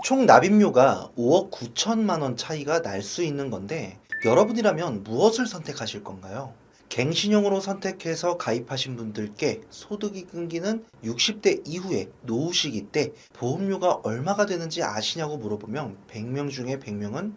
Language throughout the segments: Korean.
총 납입료가 5억 9천만 원 차이가 날 수 있는 건데 여러분이라면 무엇을 선택하실 건가요? 갱신형으로 선택해서 가입하신 분들께 소득이 끊기는 60대 이후에 노후 시기 때 보험료가 얼마가 되는지 아시냐고 물어보면 100명 중에 100명은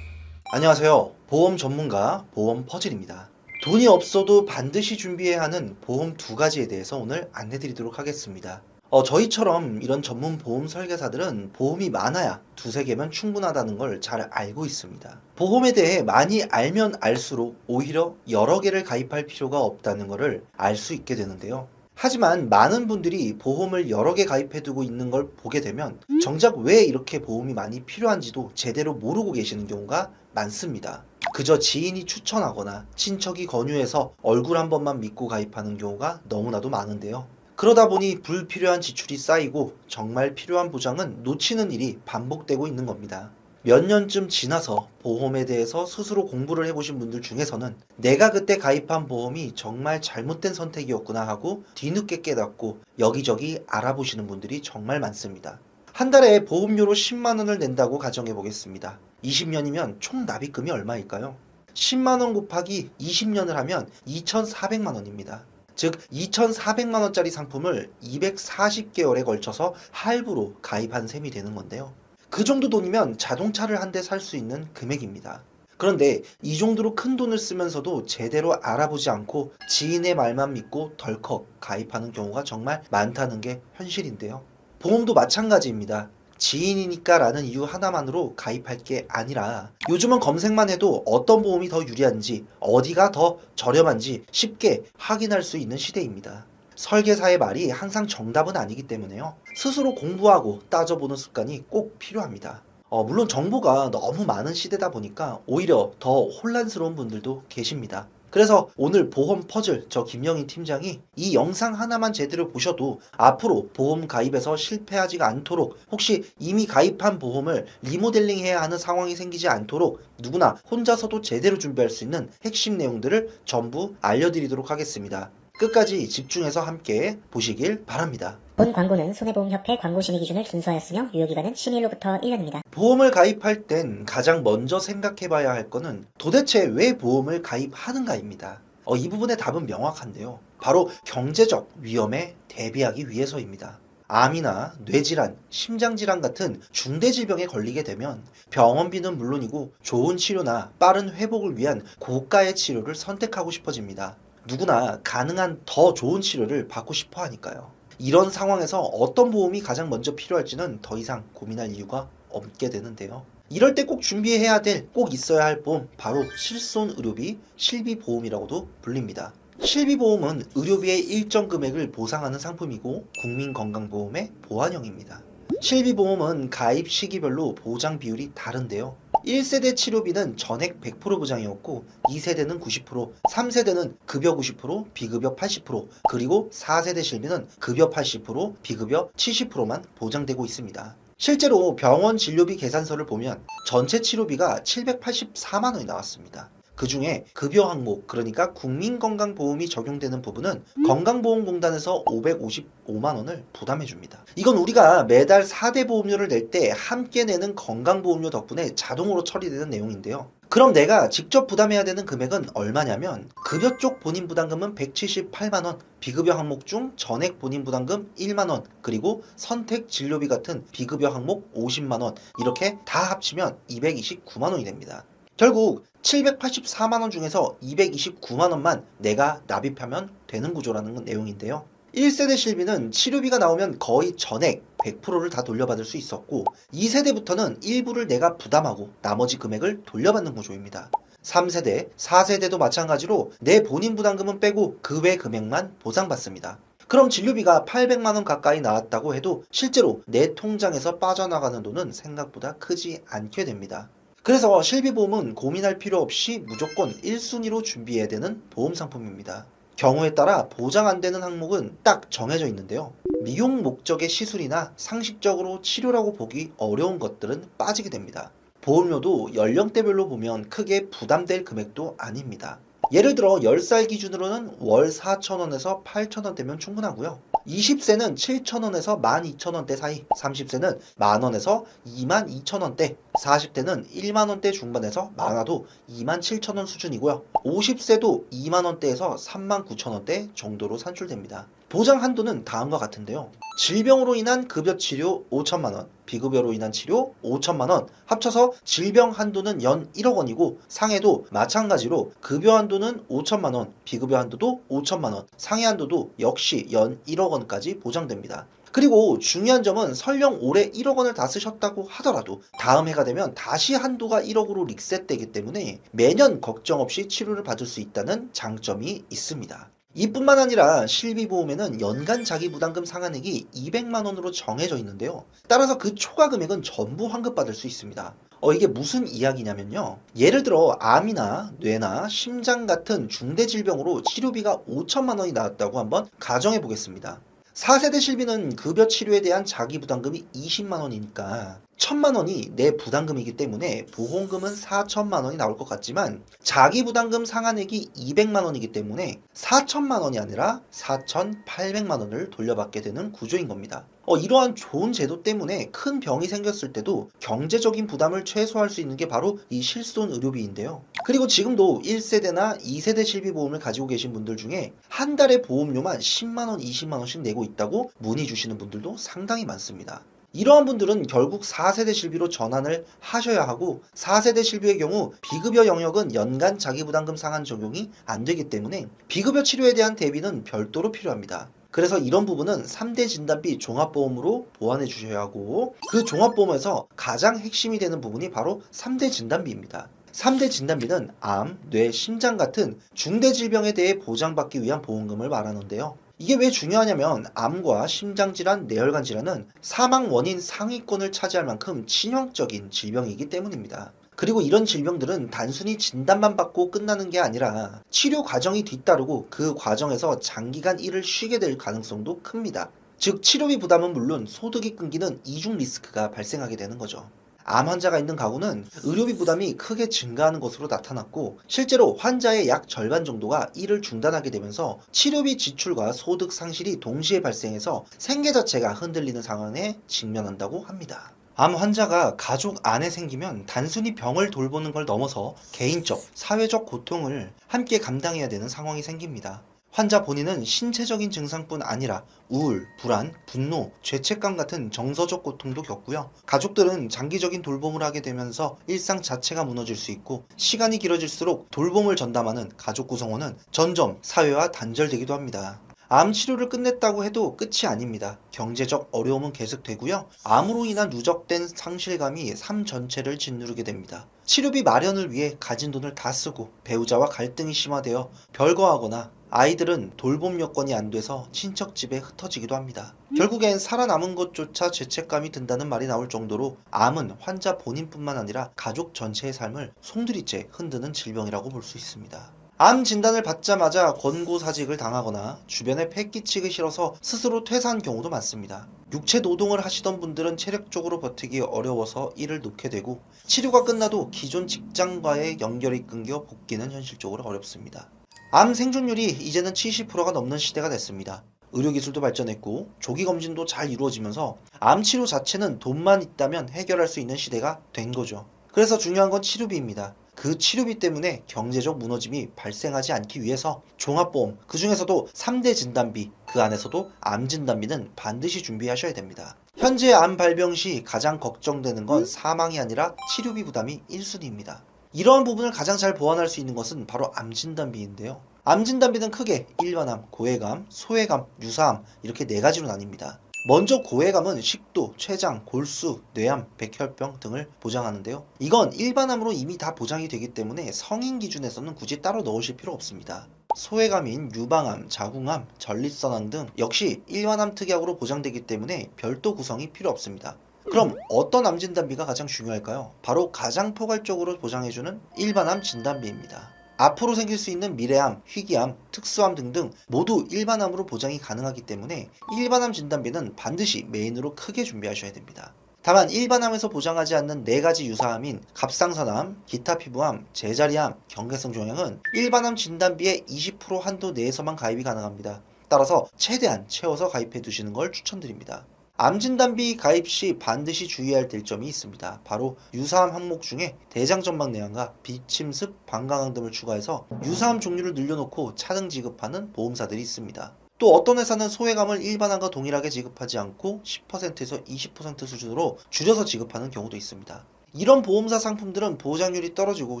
안녕하세요. 보험 전문가 보험 퍼즐입니다. 돈이 없어도 반드시 준비해야 하는 보험 두 가지에 대해서 오늘 안내 드리도록 하겠습니다. 저희처럼 이런 전문 보험 설계사들은 보험이 많아야 두세 개면 충분하다는 걸 잘 알고 있습니다. 보험에 대해 많이 알면 알수록 오히려 여러 개를 가입할 필요가 없다는 것을 알 수 있게 되는데요. 하지만 많은 분들이 보험을 여러 개 가입해두고 있는 걸 보게 되면 정작 왜 이렇게 보험이 많이 필요한지도 제대로 모르고 계시는 경우가 많습니다. 그저 지인이 추천하거나 친척이 권유해서 얼굴 한 번만 믿고 가입하는 경우가 너무나도 많은데요. 그러다 보니 불필요한 지출이 쌓이고 정말 필요한 보장은 놓치는 일이 반복되고 있는 겁니다. 몇 년쯤 지나서 보험에 대해서 스스로 공부를 해보신 분들 중에서는 내가 그때 가입한 보험이 정말 잘못된 선택이었구나 하고 뒤늦게 깨닫고 여기저기 알아보시는 분들이 정말 많습니다. 한 달에 보험료로 10만 원을 낸다고 가정해 보겠습니다. 20년이면 총 납입금이 얼마일까요? 10만 원 곱하기 20년을 하면 2,400만 원입니다. 즉 2,400만 원짜리 상품을 240개월에 걸쳐서 할부로 가입한 셈이 되는 건데요. 그 정도 돈이면 자동차를 한 대 살 수 있는 금액입니다. 그런데 이 정도로 큰 돈을 쓰면서도 제대로 알아보지 않고 지인의 말만 믿고 덜컥 가입하는 경우가 정말 많다는 게 현실인데요. 보험도 마찬가지입니다. 지인이니까 라는 이유 하나만으로 가입할 게 아니라 요즘은 검색만 해도 어떤 보험이 더 유리한지 어디가 더 저렴한지 쉽게 확인할 수 있는 시대입니다. 설계사의 말이 항상 정답은 아니기 때문에요. 스스로 공부하고 따져보는 습관이 꼭 필요합니다. 물론 정보가 너무 많은 시대다 보니까 오히려 더 혼란스러운 분들도 계십니다. 그래서 오늘 보험 퍼즐 저 김영희 팀장이 이 영상 하나만 제대로 보셔도 앞으로 보험 가입에서 실패하지 않도록 혹시 이미 가입한 보험을 리모델링 해야 하는 상황이 생기지 않도록 누구나 혼자서도 제대로 준비할 수 있는 핵심 내용들을 전부 알려드리도록 하겠습니다. 끝까지 집중해서 함께 보시길 바랍니다. 본 광고는 손해보험협회 광고심의 기준을 준수하였으며 유효기간은 심의일로부터 1년입니다. 보험을 가입할 땐 가장 먼저 생각해 봐야 할 거는 도대체 왜 보험을 가입하는가입니다. 이 부분의 답은 명확한데요. 바로 경제적 위험에 대비하기 위해서입니다. 암이나 뇌질환, 심장질환 같은 중대질병에 걸리게 되면 병원비는 물론이고 좋은 치료나 빠른 회복을 위한 고가의 치료를 선택하고 싶어집니다. 누구나 가능한 더 좋은 치료를 받고 싶어 하니까요. 이런 상황에서 어떤 보험이 가장 먼저 필요할지는 더 이상 고민할 이유가 없게 되는데요. 이럴 때 꼭 준비해야 될, 꼭 있어야 할 보험, 바로 실손의료비, 실비보험이라고도 불립니다. 실비보험은 의료비의 일정 금액을 보상하는 상품이고 국민건강보험의 보완형입니다. 실비보험은 가입 시기별로 보장 비율이 다른데요. 1세대 치료비는 전액 100% 보장이었고 2세대는 90%, 3세대는 급여 90%, 비급여 80%, 그리고 4세대 실비는 급여 80%, 비급여 70%만 보장되고 있습니다. 실제로 병원 진료비 계산서를 보면 전체 치료비가 784만 원이 나왔습니다. 그 중에 급여 항목, 그러니까 국민건강보험이 적용되는 부분은 건강보험공단에서 555만 원을 부담해 줍니다. 이건 우리가 매달 4대 보험료를 낼 때 함께 내는 건강보험료 덕분에 자동으로 처리되는 내용인데요. 그럼 내가 직접 부담해야 되는 금액은 얼마냐면 급여 쪽 본인 부담금은 178만 원, 비급여 항목 중 전액 본인 부담금 1만 원, 그리고 선택 진료비 같은 비급여 항목 50만 원, 이렇게 다 합치면 229만 원이 됩니다. 결국 784만 원 중에서 229만 원만 내가 납입하면 되는 구조라는 내용인데요. 1세대 실비는 치료비가 나오면 거의 전액 100%를 다 돌려받을 수 있었고 2세대부터는 일부를 내가 부담하고 나머지 금액을 돌려받는 구조입니다. 3세대, 4세대도 마찬가지로 내 본인 부담금은 빼고 그 외 금액만 보상받습니다. 그럼 진료비가 800만 원 가까이 나왔다고 해도 실제로 내 통장에서 빠져나가는 돈은 생각보다 크지 않게 됩니다. 그래서 실비보험은 고민할 필요 없이 무조건 1순위로 준비해야 되는 보험 상품입니다. 경우에 따라 보장 안 되는 항목은 딱 정해져 있는데요. 미용 목적의 시술이나 상식적으로 치료라고 보기 어려운 것들은 빠지게 됩니다. 보험료도 연령대별로 보면 크게 부담될 금액도 아닙니다. 예를 들어 10살 기준으로는 월 4,000원에서 8,000원대면 충분하고요. 20세는 7,000원에서 12,000원대 사이, 30세는 만원에서 22,000원대, 40대는 1만원대 중반에서 많아도 27,000원 수준이고요. 50세도 2만원대에서 39,000원대 정도로 산출됩니다. 보장 한도는 다음과 같은데요. 질병으로 인한 급여 치료 5천만원, 비급여로 인한 치료 5천만원, 합쳐서 질병 한도는 연 1억 원이고 상해도 마찬가지로 급여 한도는 5천만원, 비급여 한도도 5천만원, 상해 한도도 역시 연 1억 원까지 보장됩니다. 그리고 중요한 점은 설령 올해 1억 원을 다 쓰셨다고 하더라도 다음 해가 되면 다시 한도가 1억으로 리셋되기 때문에 매년 걱정 없이 치료를 받을 수 있다는 장점이 있습니다. 이뿐만 아니라 실비보험에는 연간 자기부담금 상한액이 200만 원으로 정해져 있는데요. 따라서 그 초과 금액은 전부 환급받을 수 있습니다. 이게 무슨 이야기냐면요. 예를 들어 암이나 뇌나 심장 같은 중대 질병으로 치료비가 5천만 원이 나왔다고 한번 가정해 보겠습니다. 4세대 실비는 급여 치료에 대한 자기부담금이 20만 원이니까 1,000만 원이 내 부담금이기 때문에 보험금은 4천만 원이 나올 것 같지만 자기부담금 상한액이 200만 원이기 때문에 4천만 원이 아니라 4,800만 원을 돌려받게 되는 구조인 겁니다. 이러한 좋은 제도 때문에 큰 병이 생겼을 때도 경제적인 부담을 최소화할 수 있는 게 바로 이 실손 의료비인데요. 그리고 지금도 1세대나 2세대 실비보험을 가지고 계신 분들 중에 한 달에 보험료만 10만 원, 20만 원씩 내고 있다고 문의 주시는 분들도 상당히 많습니다. 이러한 분들은 결국 4세대 실비로 전환을 하셔야 하고 4세대 실비의 경우 비급여 영역은 연간 자기부담금 상한 적용이 안 되기 때문에 비급여 치료에 대한 대비는 별도로 필요합니다. 그래서 이런 부분은 3대 진단비 종합보험으로 보완해 주셔야 하고 그 종합보험에서 가장 핵심이 되는 부분이 바로 3대 진단비입니다. 3대 진단비는 암, 뇌, 심장 같은 중대 질병에 대해 보장받기 위한 보험금을 말하는데요. 이게 왜 중요하냐면 암과 심장질환, 뇌혈관 질환은 사망 원인 상위권을 차지할 만큼 치명적인 질병이기 때문입니다. 그리고 이런 질병들은 단순히 진단만 받고 끝나는 게 아니라 치료 과정이 뒤따르고 그 과정에서 장기간 일을 쉬게 될 가능성도 큽니다. 즉 치료비 부담은 물론 소득이 끊기는 이중 리스크가 발생하게 되는 거죠. 암 환자가 있는 가구는 의료비 부담이 크게 증가하는 것으로 나타났고 실제로 환자의 약 절반 정도가 일을 중단하게 되면서 치료비 지출과 소득 상실이 동시에 발생해서 생계 자체가 흔들리는 상황에 직면한다고 합니다. 암 환자가 가족 안에 생기면 단순히 병을 돌보는 걸 넘어서 개인적, 사회적 고통을 함께 감당해야 되는 상황이 생깁니다. 환자 본인은 신체적인 증상뿐 아니라 우울, 불안, 분노, 죄책감 같은 정서적 고통도 겪고요. 가족들은 장기적인 돌봄을 하게 되면서 일상 자체가 무너질 수 있고 시간이 길어질수록 돌봄을 전담하는 가족 구성원은 점점 사회와 단절되기도 합니다. 암 치료를 끝냈다고 해도 끝이 아닙니다. 경제적 어려움은 계속되고요. 암으로 인한 누적된 상실감이 삶 전체를 짓누르게 됩니다. 치료비 마련을 위해 가진 돈을 다 쓰고 배우자와 갈등이 심화되어 별거하거나 아이들은 돌봄 여건이 안 돼서 친척 집에 흩어지기도 합니다. 결국엔 살아남은 것조차 죄책감이 든다는 말이 나올 정도로 암은 환자 본인뿐만 아니라 가족 전체의 삶을 송두리째 흔드는 질병이라고 볼 수 있습니다. 암 진단을 받자마자 권고사직을 당하거나 주변에 패 끼치기 싫어서 스스로 퇴사한 경우도 많습니다. 육체 노동을 하시던 분들은 체력적으로 버티기 어려워서 일을 놓게 되고 치료가 끝나도 기존 직장과의 연결이 끊겨 복귀는 현실적으로 어렵습니다. 암 생존율이 이제는 70%가 넘는 시대가 됐습니다. 의료기술도 발전했고 조기검진도 잘 이루어지면서 암 치료 자체는 돈만 있다면 해결할 수 있는 시대가 된 거죠. 그래서 중요한 건 치료비입니다. 그 치료비 때문에 경제적 무너짐이 발생하지 않기 위해서 종합보험, 그 중에서도 3대 진단비, 그 안에서도 암 진단비는 반드시 준비하셔야 됩니다. 현재 암 발병 시 가장 걱정되는 건 사망이 아니라 치료비 부담이 1순위입니다. 이러한 부분을 가장 잘 보완할 수 있는 것은 바로 암 진단비인데요. 암 진단비는 크게 일반암, 고해감, 소해감, 유사암 이렇게 4가지로 나뉩니다. 먼저 고해감은 식도, 췌장, 골수, 뇌암, 백혈병 등을 보장하는데요. 이건 일반암으로 이미 다 보장이 되기 때문에 성인 기준에서는 굳이 따로 넣으실 필요 없습니다. 소해감인 유방암, 자궁암, 전립선암 등 역시 일반암 특약으로 보장되기 때문에 별도 구성이 필요 없습니다. 그럼 어떤 암 진단비가 가장 중요할까요? 바로 가장 포괄적으로 보장해주는 일반암 진단비입니다. 앞으로 생길 수 있는 미래암, 희귀암, 특수암 등등 모두 일반암으로 보장이 가능하기 때문에 일반암 진단비는 반드시 메인으로 크게 준비하셔야 됩니다. 다만 일반암에서 보장하지 않는 4가지 유사암인 갑상선암, 기타 피부암, 제자리암, 경계성 종양은 일반암 진단비의 20% 한도 내에서만 가입이 가능합니다. 따라서 최대한 채워서 가입해 두시는 걸 추천드립니다. 암 진단비 가입 시 반드시 주의해야 될 점이 있습니다. 바로 유사암 항목 중에 대장전막 내암과 비침습, 방광암 등을 추가해서 유사암 종류를 늘려놓고 차등 지급하는 보험사들이 있습니다. 또 어떤 회사는 소외감을 일반암과 동일하게 지급하지 않고 10%에서 20% 수준으로 줄여서 지급하는 경우도 있습니다. 이런 보험사 상품들은 보장률이 떨어지고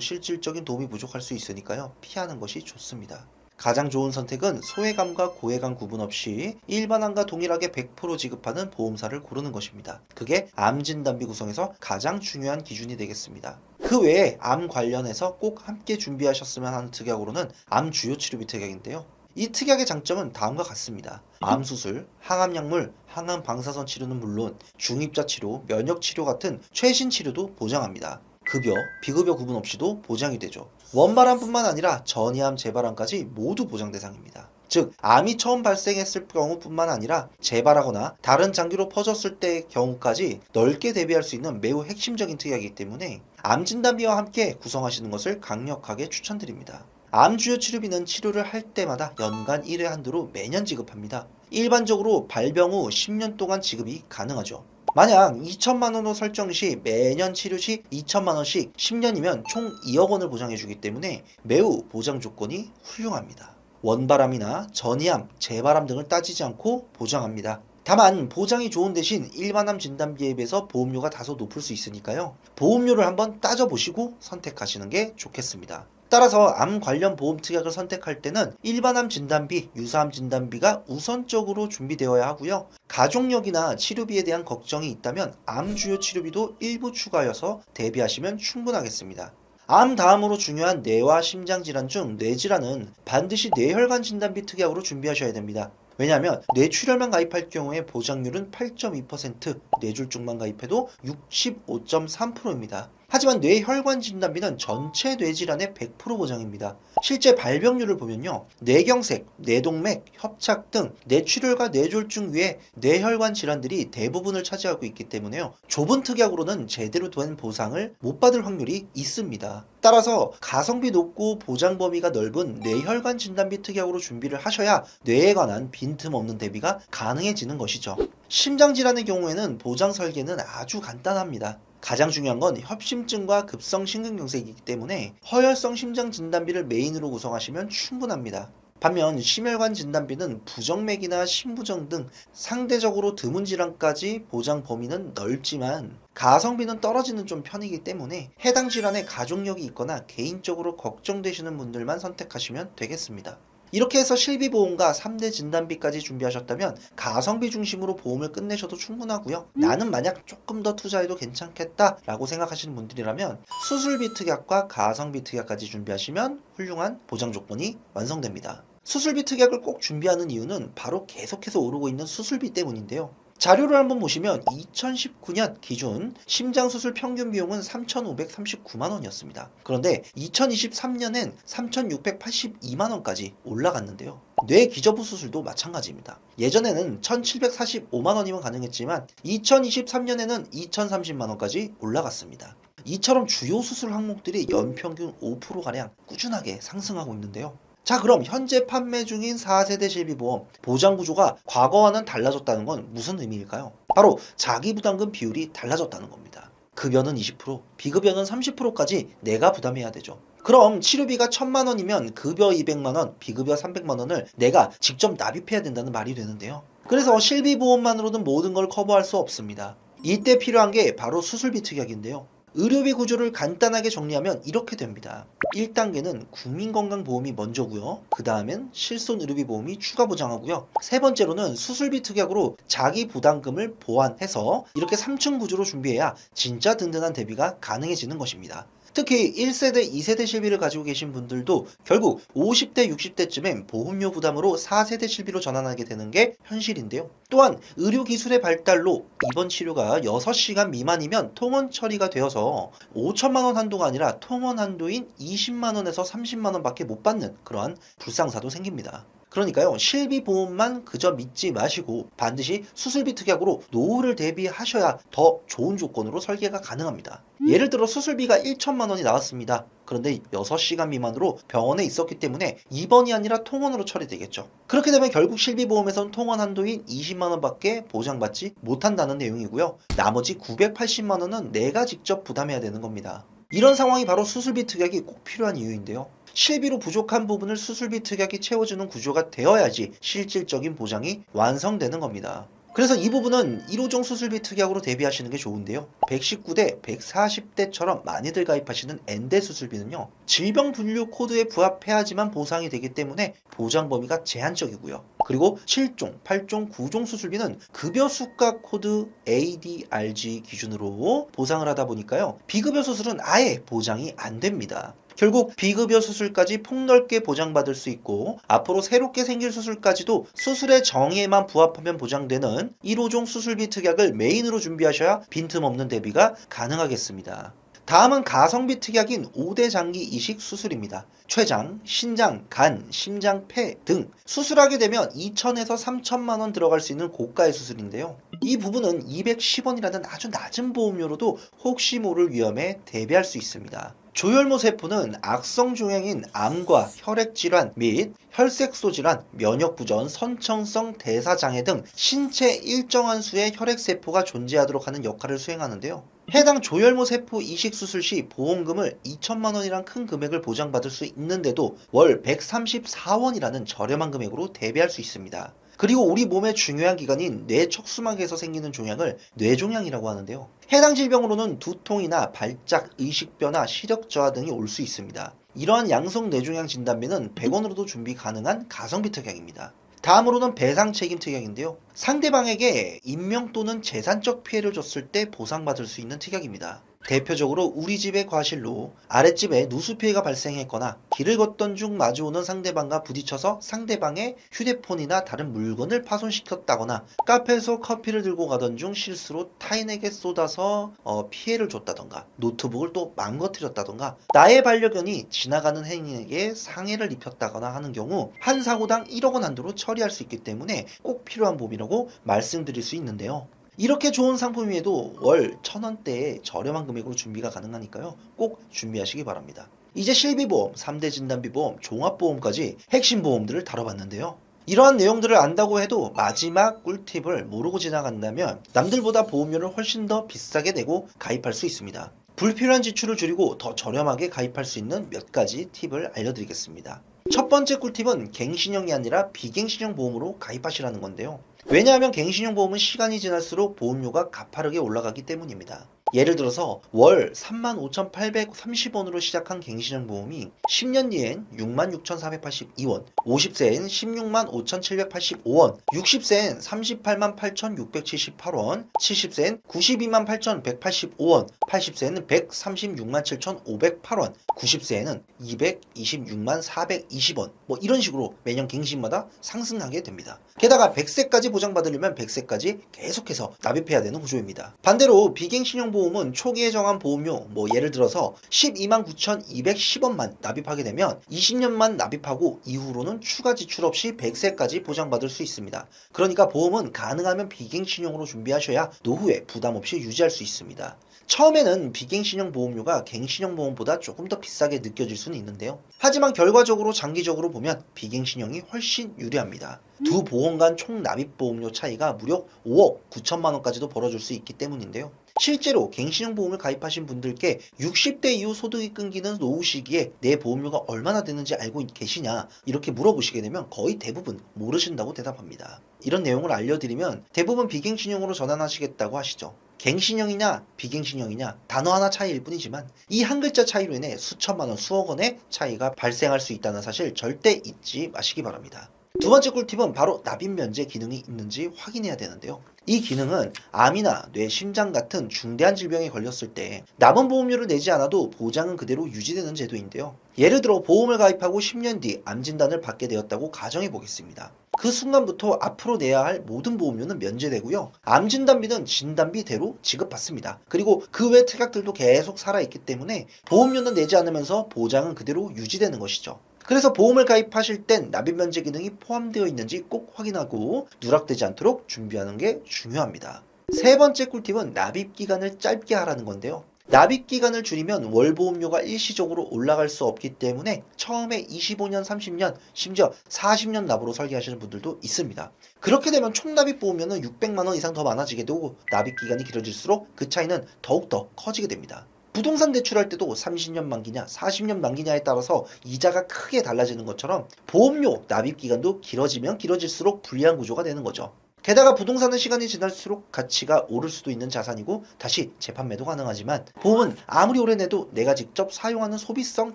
실질적인 도움이 부족할 수 있으니까요. 피하는 것이 좋습니다. 가장 좋은 선택은 소외감과 고해감 구분 없이 일반암과 동일하게 100% 지급하는 보험사를 고르는 것입니다. 그게 암 진단비 구성에서 가장 중요한 기준이 되겠습니다. 그 외에 암 관련해서 꼭 함께 준비하셨으면 하는 특약으로는 암 주요 치료비 특약인데요. 이 특약의 장점은 다음과 같습니다. 암 수술, 항암 약물, 항암 방사선 치료는 물론 중입자 치료, 면역 치료 같은 최신 치료도 보장합니다. 급여, 비급여 구분 없이도 보장이 되죠. 원발암뿐만 아니라 전이암, 재발암까지 모두 보장 대상입니다. 즉, 암이 처음 발생했을 경우뿐만 아니라 재발하거나 다른 장기로 퍼졌을 때의 경우까지 넓게 대비할 수 있는 매우 핵심적인 특약이기 때문에 암 진단비와 함께 구성하시는 것을 강력하게 추천드립니다. 암 주요 치료비는 치료를 할 때마다 연간 1회 한도로 매년 지급합니다. 일반적으로 발병 후 10년 동안 지급이 가능하죠. 만약 2천만 원으로 설정 시 매년 치료 시 2천만 원씩 10년이면 총 2억 원을 보장해 주기 때문에 매우 보장 조건이 훌륭합니다. 원발암이나 전이암, 재발암 등을 따지지 않고 보장합니다. 다만 보장이 좋은 대신 일반암 진단비에 비해서 보험료가 다소 높을 수 있으니까요. 보험료를 한번 따져보시고 선택하시는 게 좋겠습니다. 따라서 암 관련 보험 특약을 선택할 때는 일반암 진단비, 유사암 진단비가 우선적으로 준비되어야 하고요. 가족력이나 치료비에 대한 걱정이 있다면 암 주요 치료비도 일부 추가해서 대비하시면 충분하겠습니다. 암 다음으로 중요한 뇌와 심장 질환 중 뇌질환은 반드시 뇌혈관 진단비 특약으로 준비하셔야 됩니다. 왜냐하면 뇌출혈만 가입할 경우에 보장률은 8.2%, 뇌졸중만 가입해도 65.3%입니다. 하지만 뇌혈관 진단비는 전체 뇌질환의 100% 보장입니다. 실제 발병률을 보면요. 뇌경색, 뇌동맥, 협착 등 뇌출혈과 뇌졸중 외에 뇌혈관 질환들이 대부분을 차지하고 있기 때문에요. 좁은 특약으로는 제대로 된 보상을 못 받을 확률이 있습니다. 따라서 가성비 높고 보장 범위가 넓은 뇌혈관 진단비 특약으로 준비를 하셔야 뇌에 관한 빈틈없는 대비가 가능해지는 것이죠. 심장질환의 경우에는 보장 설계는 아주 간단합니다. 가장 중요한 건 협심증과 급성 심근경색이기 때문에 허혈성 심장 진단비를 메인으로 구성하시면 충분합니다. 반면 심혈관 진단비는 부정맥이나 심부정 등 상대적으로 드문 질환까지 보장 범위는 넓지만 가성비는 떨어지는 좀 편이기 때문에 해당 질환에 가족력이 있거나 개인적으로 걱정되시는 분들만 선택하시면 되겠습니다. 이렇게 해서 실비보험과 3대 진단비까지 준비하셨다면 가성비 중심으로 보험을 끝내셔도 충분하고요. 나는 만약 조금 더 투자해도 괜찮겠다 라고 생각하시는 분들이라면 수술비 특약과 가성비 특약까지 준비하시면 훌륭한 보장 조건이 완성됩니다. 수술비 특약을 꼭 준비하는 이유는 바로 계속해서 오르고 있는 수술비 때문인데요. 자료를 한번 보시면 2019년 기준 심장수술 평균 비용은 3,539만 원이었습니다. 그런데 2023년엔 3,682만 원까지 올라갔는데요. 뇌기저부 수술도 마찬가지입니다. 예전에는 1,745만 원이면 가능했지만 2023년에는 2,030만 원까지 올라갔습니다. 이처럼 주요 수술 항목들이 연평균 5%가량 꾸준하게 상승하고 있는데요. 자, 그럼 현재 판매 중인 4세대 실비보험 보장 구조가 과거와는 달라졌다는 건 무슨 의미일까요? 바로 자기부담금 비율이 달라졌다는 겁니다. 급여는 20%, 비급여는 30%까지 내가 부담해야 되죠. 그럼 치료비가 1,000만 원이면 급여 200만 원, 비급여 300만 원을 내가 직접 납입해야 된다는 말이 되는데요. 그래서 실비보험만으로는 모든 걸 커버할 수 없습니다. 이때 필요한 게 바로 수술비 특약인데요. 의료비 구조를 간단하게 정리하면 이렇게 됩니다. 1단계는 국민건강보험이 먼저고요. 그 다음엔 실손의료비보험이 추가 보장하고요. 세 번째로는 수술비 특약으로 자기 부담금을 보완해서 이렇게 3층 구조로 준비해야 진짜 든든한 대비가 가능해지는 것입니다. 특히 1세대, 2세대 실비를 가지고 계신 분들도 결국 50대, 60대쯤엔 보험료 부담으로 4세대 실비로 전환하게 되는 게 현실인데요. 또한 의료기술의 발달로 입원 치료가 6시간 미만이면 통원 처리가 되어서 5천만 원 한도가 아니라 통원 한도인 20만 원에서 30만 원밖에 못 받는 그러한 불상사도 생깁니다. 그러니까요, 실비보험만 그저 믿지 마시고 반드시 수술비 특약으로 노후를 대비하셔야 더 좋은 조건으로 설계가 가능합니다. 예를 들어 수술비가 1천만 원이 나왔습니다. 그런데 6시간 미만으로 병원에 있었기 때문에 입원이 아니라 통원으로 처리되겠죠. 그렇게 되면 결국 실비보험에선 통원 한도인 20만 원밖에 보장받지 못한다는 내용이고요. 나머지 980만 원은 내가 직접 부담해야 되는 겁니다. 이런 상황이 바로 수술비 특약이 꼭 필요한 이유인데요. 실비로 부족한 부분을 수술비 특약이 채워주는 구조가 되어야지 실질적인 보장이 완성되는 겁니다. 그래서 이 부분은 1호종 수술비 특약으로 대비하시는 게 좋은데요. 119대, 140대처럼 많이들 가입하시는 N대 수술비는요, 질병 분류 코드에 부합해야지만 보상이 되기 때문에 보장 범위가 제한적이고요. 그리고 7종, 8종, 9종 수술비는 급여 수가 코드 ADRG 기준으로 보상을 하다 보니까요, 비급여 수술은 아예 보장이 안 됩니다. 결국 비급여 수술까지 폭넓게 보장받을 수 있고 앞으로 새롭게 생길 수술까지도 수술의 정의에만 부합하면 보장되는 1호종 수술비 특약을 메인으로 준비하셔야 빈틈없는 대비가 가능하겠습니다. 다음은 가성비 특약인 5대 장기 이식 수술입니다. 췌장, 신장, 간, 심장, 폐 등 수술하게 되면 2천에서 3천만 원 들어갈 수 있는 고가의 수술인데요. 이 부분은 210원이라는 아주 낮은 보험료로도 혹시 모를 위험에 대비할 수 있습니다. 조혈모 세포는 악성 종양인 암과 혈액질환 및 혈색소 질환, 면역부전, 선천성 대사장애 등 신체 일정한 수의 혈액세포가 존재하도록 하는 역할을 수행하는데요. 해당 조혈모 세포 이식 수술 시 보험금을 2천만 원이란 큰 금액을 보장받을 수 있는데도 월 134원이라는 저렴한 금액으로 대비할 수 있습니다. 그리고 우리 몸의 중요한 기관인 뇌 척수막에서 생기는 종양을 뇌종양이라고 하는데요. 해당 질병으로는 두통이나 발작, 의식 변화, 시력 저하 등이 올 수 있습니다. 이러한 양성 뇌종양 진단비는 100원으로도 준비 가능한 가성비 특약입니다. 다음으로는 배상 책임 특약인데요. 상대방에게 인명 또는 재산적 피해를 줬을 때 보상받을 수 있는 특약입니다. 대표적으로 우리 집의 과실로 아랫집에 누수 피해가 발생했거나 길을 걷던 중 마주오는 상대방과 부딪혀서 상대방의 휴대폰이나 다른 물건을 파손시켰다거나 카페에서 커피를 들고 가던 중 실수로 타인에게 쏟아서 피해를 줬다던가 노트북을 또 망가뜨렸다던가 나의 반려견이 지나가는 행인에게 상해를 입혔다거나 하는 경우 한 사고당 1억 원 한도로 처리할 수 있기 때문에 꼭 필요한 보험이라고 말씀드릴 수 있는데요. 이렇게 좋은 상품임에도 월 1,000원대의 저렴한 금액으로 준비가 가능하니까요. 꼭 준비하시기 바랍니다. 이제 실비보험, 3대 진단비보험, 종합보험까지 핵심 보험들을 다뤄봤는데요. 이러한 내용들을 안다고 해도 마지막 꿀팁을 모르고 지나간다면 남들보다 보험료를 훨씬 더 비싸게 내고 가입할 수 있습니다. 불필요한 지출을 줄이고 더 저렴하게 가입할 수 있는 몇 가지 팁을 알려드리겠습니다. 첫 번째 꿀팁은 갱신형이 아니라 비갱신형 보험으로 가입하시라는 건데요. 왜냐하면 갱신형 보험은 시간이 지날수록 보험료가 가파르게 올라가기 때문입니다. 예를 들어서 월 35,830원으로 시작한 갱신형 보험이 10년 뒤엔 66,482원, 50세엔 165,785원, 60세엔 388,678원, 70세엔 928,185원, 80세에는 1,367,508원, 90세에는 2,264,420원 이런 식으로 매년 갱신마다 상승하게 됩니다. 게다가 100세까지 보장받으려면 100세까지 계속해서 납입해야 되는 구조입니다. 반대로 비갱신형 보험은 초기에 정한 보험료 예를 들어서 129,210원만 납입하게 되면 20년만 납입하고 이후로는 추가 지출 없이 100세까지 보장받을 수 있습니다. 그러니까 보험은 가능하면 비갱신형으로 준비하셔야 노후에 부담 없이 유지할 수 있습니다. 처음에는 비갱신형 보험료가 갱신형 보험보다 조금 더 비싸게 느껴질 수는 있는데요. 하지만 결과적으로 장기적으로 보면 비갱신형이 훨씬 유리합니다. 두 보험 간 총 납입 보험료 차이가 무려 5억 9천만 원까지도 벌어질 수 있기 때문인데요. 실제로 갱신형 보험을 가입하신 분들께 60대 이후 소득이 끊기는 노후 시기에 내 보험료가 얼마나 되는지 알고 계시냐 이렇게 물어보시게 되면 거의 대부분 모르신다고 대답합니다. 이런 내용을 알려드리면 대부분 비갱신형으로 전환하시겠다고 하시죠. 갱신형이냐 비갱신형이냐 단어 하나 차이일 뿐이지만 이 한 글자 차이로 인해 수천만 원, 수억 원의 차이가 발생할 수 있다는 사실 절대 잊지 마시기 바랍니다. 두 번째 꿀팁은 바로 납입 면제 기능이 있는지 확인해야 되는데요. 이 기능은 암이나 뇌, 심장 같은 중대한 질병에 걸렸을 때 남은 보험료를 내지 않아도 보장은 그대로 유지되는 제도인데요. 예를 들어 보험을 가입하고 10년 뒤 암 진단을 받게 되었다고 가정해 보겠습니다. 그 순간부터 앞으로 내야 할 모든 보험료는 면제되고요. 암 진단비는 진단비대로 지급받습니다. 그리고 그 외 특약들도 계속 살아있기 때문에 보험료는 내지 않으면서 보장은 그대로 유지되는 것이죠. 그래서 보험을 가입하실 땐 납입 면제 기능이 포함되어 있는지 꼭 확인하고 누락되지 않도록 준비하는 게 중요합니다. 세 번째 꿀팁은 납입 기간을 짧게 하라는 건데요. 납입 기간을 줄이면 월 보험료가 일시적으로 올라갈 수 없기 때문에 처음에 25년, 30년, 심지어 40년 납으로 설계하시는 분들도 있습니다. 그렇게 되면 총 납입 보험료는 600만 원 이상 더 많아지게 되고 납입 기간이 길어질수록 그 차이는 더욱더 커지게 됩니다. 부동산 대출할 때도 30년 만기냐 40년 만기냐에 따라서 이자가 크게 달라지는 것처럼 보험료 납입 기간도 길어지면 길어질수록 불리한 구조가 되는 거죠. 게다가 부동산은 시간이 지날수록 가치가 오를 수도 있는 자산이고 다시 재판매도 가능하지만 보험은 아무리 오래 내도 내가 직접 사용하는 소비성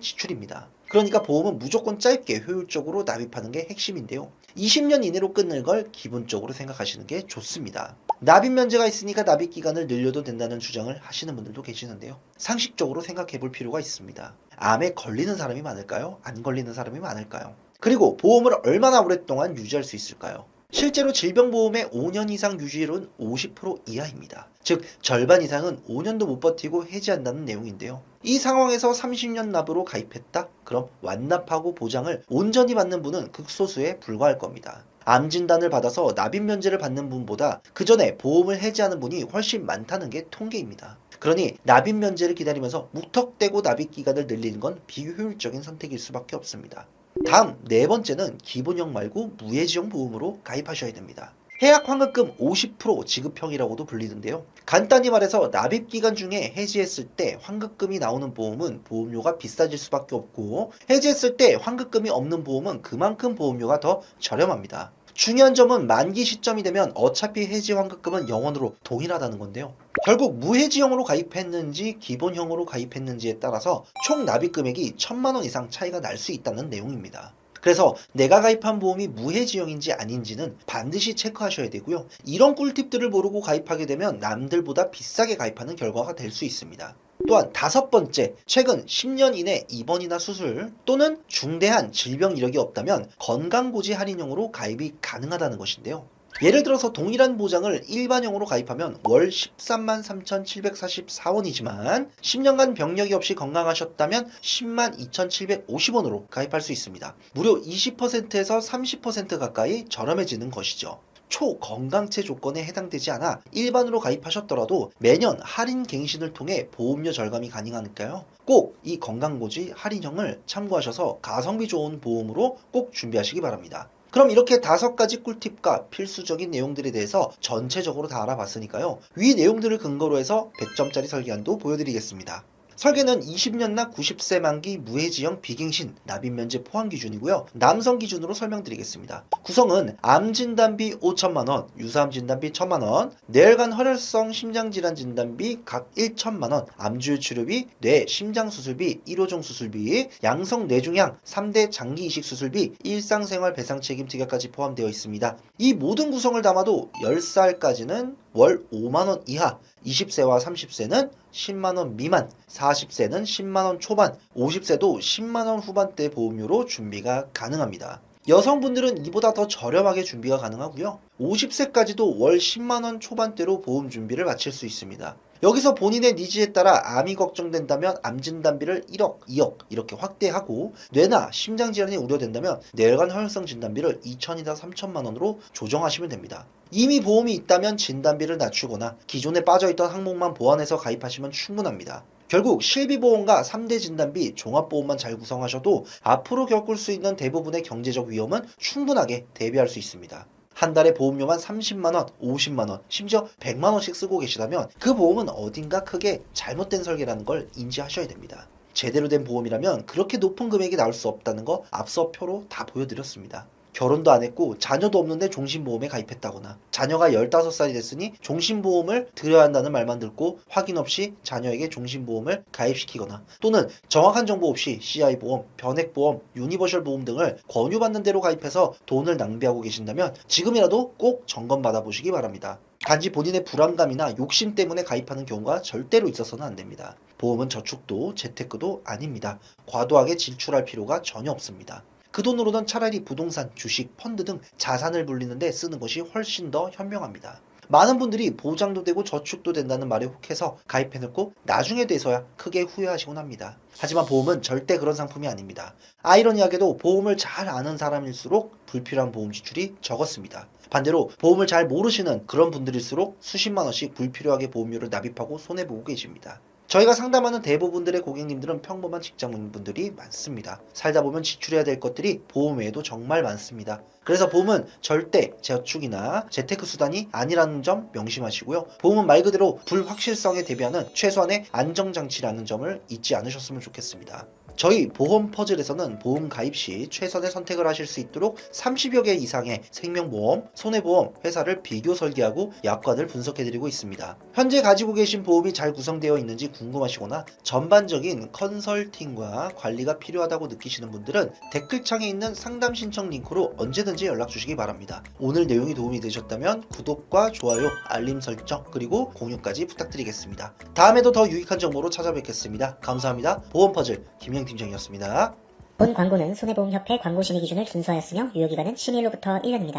지출입니다. 그러니까 보험은 무조건 짧게 효율적으로 납입하는 게 핵심인데요. 20년 이내로 끊는 걸 기본적으로 생각하시는 게 좋습니다. 납입 면제가 있으니까 납입 기간을 늘려도 된다는 주장을 하시는 분들도 계시는데요. 상식적으로 생각해 볼 필요가 있습니다. 암에 걸리는 사람이 많을까요? 안 걸리는 사람이 많을까요? 그리고 보험을 얼마나 오랫동안 유지할 수 있을까요? 실제로 질병보험의 5년 이상 유지율은 50% 이하입니다. 즉 절반 이상은 5년도 못 버티고 해지한다는 내용인데요. 이 상황에서 30년 납으로 가입했다? 그럼 완납하고 보장을 온전히 받는 분은 극소수에 불과할 겁니다. 암 진단을 받아서 납입 면제를 받는 분보다 그 전에 보험을 해지하는 분이 훨씬 많다는 게 통계입니다. 그러니 납입 면제를 기다리면서 무턱대고 납입 기간을 늘리는 건 비효율적인 선택일 수밖에 없습니다. 다음 네 번째는 기본형 말고 무해지형 보험으로 가입하셔야 됩니다. 해약 환급금 50% 지급형이라고도 불리는데요. 간단히 말해서 납입 기간 중에 해지했을 때 환급금이 나오는 보험은 보험료가 비싸질 수밖에 없고 해지했을 때 환급금이 없는 보험은 그만큼 보험료가 더 저렴합니다. 중요한 점은 만기 시점이 되면 어차피 해지 환급금은 영원으로 동일하다는 건데요. 결국 무해지형으로 가입했는지 기본형으로 가입했는지에 따라서 총 납입 금액이 1,000만 원 이상 차이가 날 수 있다는 내용입니다. 그래서 내가 가입한 보험이 무해지형인지 아닌지는 반드시 체크하셔야 되고요. 이런 꿀팁들을 모르고 가입하게 되면 남들보다 비싸게 가입하는 결과가 될 수 있습니다. 또한 다섯 번째, 최근 10년 이내 입원이나 수술 또는 중대한 질병 이력이 없다면 건강고지 할인형으로 가입이 가능하다는 것인데요. 예를 들어서 동일한 보장을 일반형으로 가입하면 월 13만 3,744원이지만 10년간 병력이 없이 건강하셨다면 10만 2,750원으로 가입할 수 있습니다. 무려 20%에서 30% 가까이 저렴해지는 것이죠. 초건강체 조건에 해당되지 않아 일반으로 가입하셨더라도 매년 할인 갱신을 통해 보험료 절감이 가능하니까요. 꼭 이 건강고지 할인형을 참고하셔서 가성비 좋은 보험으로 꼭 준비하시기 바랍니다. 그럼 이렇게 5가지 꿀팁과 필수적인 내용들에 대해서 전체적으로 다 알아봤으니까요. 위 내용들을 근거로 해서 100점짜리 설계안도 보여드리겠습니다. 설계는 20년나 90세 만기 무해지형 비갱신 납입 면제 포함 기준이고요. 남성 기준으로 설명드리겠습니다. 구성은 암 진단비 5천만 원, 유사암 진단비 1,000만 원, 뇌혈관 혈혈성 심장질환 진단비 각 1,000만 원, 암주율 치료비, 뇌 심장 수술비, 1호종 수술비, 양성 뇌종양 3대 장기 이식 수술비, 일상생활 배상 책임 특약까지 포함되어 있습니다. 이 모든 구성을 담아도 10살까지는 월 5만 원 이하, 20세와 30세는 10만 원 미만, 40세는 10만 원 초반, 50세도 10만 원 후반대 보험료로 준비가 가능합니다. 여성분들은 이보다 더 저렴하게 준비가 가능하고요. 50세까지도 월 10만 원 초반대로 보험 준비를 마칠 수 있습니다. 여기서 본인의 니즈에 따라 암이 걱정된다면 암 진단비를 1억, 2억 이렇게 확대하고 뇌나 심장질환이 우려된다면 뇌혈관 혈혈성 진단비를 2천이나 3천만 원으로 조정하시면 됩니다. 이미 보험이 있다면 진단비를 낮추거나 기존에 빠져있던 항목만 보완해서 가입하시면 충분합니다. 결국 실비보험과 3대 진단비, 종합보험만 잘 구성하셔도 앞으로 겪을 수 있는 대부분의 경제적 위험은 충분하게 대비할 수 있습니다. 한 달에 보험료만 30만원, 50만원, 심지어 100만원씩 쓰고 계시다면 그 보험은 어딘가 크게 잘못된 설계라는 걸 인지하셔야 됩니다. 제대로 된 보험이라면 그렇게 높은 금액이 나올 수 없다는 거 앞서 표로 다 보여드렸습니다. 결혼도 안 했고 자녀도 없는데 종신보험에 가입했다거나 자녀가 15살이 됐으니 종신보험을 들여야 한다는 말만 듣고 확인 없이 자녀에게 종신보험을 가입시키거나 또는 정확한 정보 없이 CI보험, 변액보험, 유니버셜 보험 등을 권유받는 대로 가입해서 돈을 낭비하고 계신다면 지금이라도 꼭 점검받아 보시기 바랍니다. 단지 본인의 불안감이나 욕심 때문에 가입하는 경우가 절대로 있어서는 안 됩니다. 보험은 저축도 재테크도 아닙니다. 과도하게 지출할 필요가 전혀 없습니다. 그 돈으로는 차라리 부동산, 주식, 펀드 등 자산을 불리는 데 쓰는 것이 훨씬 더 현명합니다. 많은 분들이 보장도 되고 저축도 된다는 말에 혹해서 가입해놓고 나중에 돼서야 크게 후회하시곤 합니다. 하지만 보험은 절대 그런 상품이 아닙니다. 아이러니하게도 보험을 잘 아는 사람일수록 불필요한 보험 지출이 적었습니다. 반대로 보험을 잘 모르시는 그런 분들일수록 수십만 원씩 불필요하게 보험료를 납입하고 손해보고 계십니다. 저희가 상담하는 대부분들의 고객님들은 평범한 직장인분들이 많습니다. 살다 보면 지출해야 될 것들이 보험 외에도 정말 많습니다. 그래서 보험은 절대 저축이나 재테크 수단이 아니라는 점 명심하시고요. 보험은 말 그대로 불확실성에 대비하는 최소한의 안정장치라는 점을 잊지 않으셨으면 좋겠습니다. 저희 보험 퍼즐에서는 보험 가입 시 최선의 선택을 하실 수 있도록 30여 개 이상의 생명보험, 손해보험 회사를 비교 설계하고 약관을 분석해드리고 있습니다. 현재 가지고 계신 보험이 잘 구성되어 있는지 궁금하시거나 전반적인 컨설팅과 관리가 필요하다고 느끼시는 분들은 댓글창에 있는 상담 신청 링크로 언제든지 연락 주시기 바랍니다. 오늘 내용이 도움이 되셨다면 구독과 좋아요, 알림 설정, 그리고 공유까지 부탁드리겠습니다. 다음에도 더 유익한 정보로 찾아뵙겠습니다. 감사합니다. 보험 퍼즐 김영 팀장이었습니다. 본 광고는 손해보험협회 광고 심의 기준을 준수하였으며 유효기간은 12일로부터 1년입니다.